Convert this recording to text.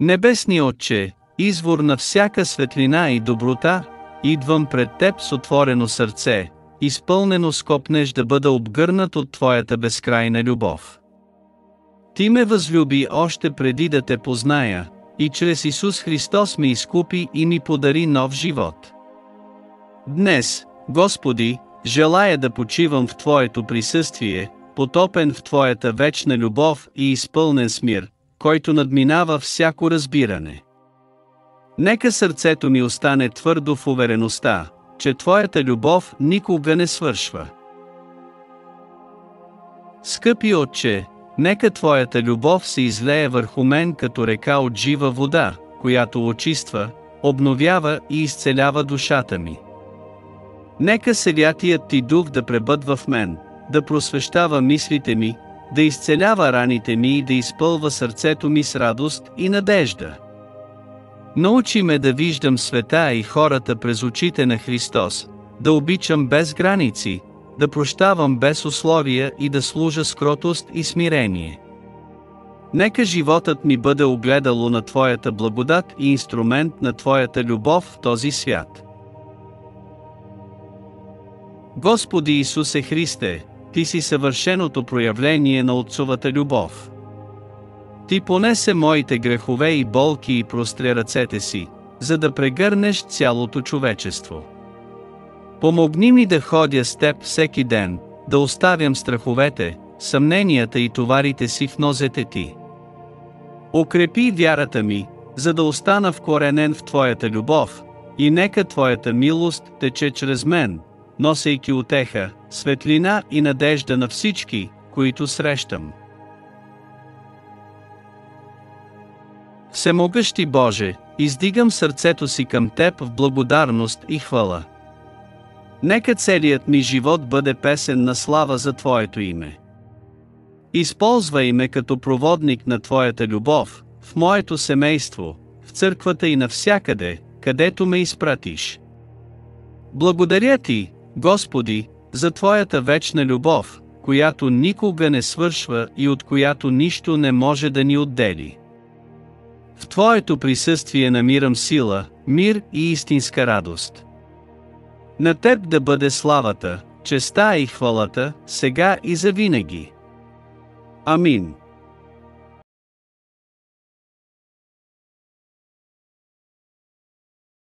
Небесни Отче, извор на всяка светлина и доброта, идвам пред Теб с отворено сърце, изпълнено с копнеж да бъда обгърнат от Твоята безкрайна любов. Ти ме възлюби още преди да Те позная, и чрез Исус Христос ме изкупи и ми подари нов живот. Днес, Господи, желая да почивам в Твоето присъствие, потопен в Твоята вечна любов и изпълнен с мир, който надминава всяко разбиране. Нека сърцето ми остане твърдо в увереността, че Твоята любов никога не свършва. Скъпи Отче, нека Твоята любов се излее върху мен като река от жива вода, която очиства, обновява и изцелява душата ми. Нека Святият Ти Дух да пребъдва в мен, да просвещава мислите ми, да изцелява раните ми и да изпълва сърцето ми с радост и надежда. Научи ме да виждам света и хората през очите на Христос, да обичам без граници, да прощавам без условия и да служа с кротост и смирение. Нека животът ми бъде огледало на Твоята благодат и инструмент на Твоята любов в този свят. Господи Исусе Христе, Ти си съвършеното проявление на Отцовата любов. Ти понесе моите грехове и болки и простря ръцете си, за да прегърнеш цялото човечество. Помогни ми да ходя с Теб всеки ден, да оставям страховете, съмненията и товарите си в нозете Ти. Укрепи вярата ми, за да остана вкоренен в Твоята любов, и нека Твоята милост тече чрез мен, носейки утеха, светлина и надежда на всички, които срещам. Всемогъщи Боже, издигам сърцето си към Теб в благодарност и хвала. Нека целият ми живот бъде песен на слава за Твоето име. Използвай ме като проводник на Твоята любов, в моето семейство, в църквата и навсякъде, където ме изпратиш. Благодаря Ти, Господи, за Твоята вечна любов, която никога не свършва и от която нищо не може да ни отдели. В Твоето присъствие намирам сила, мир и истинска радост. На Теб да бъде славата, честта и хвалата, сега и завинаги. Амин.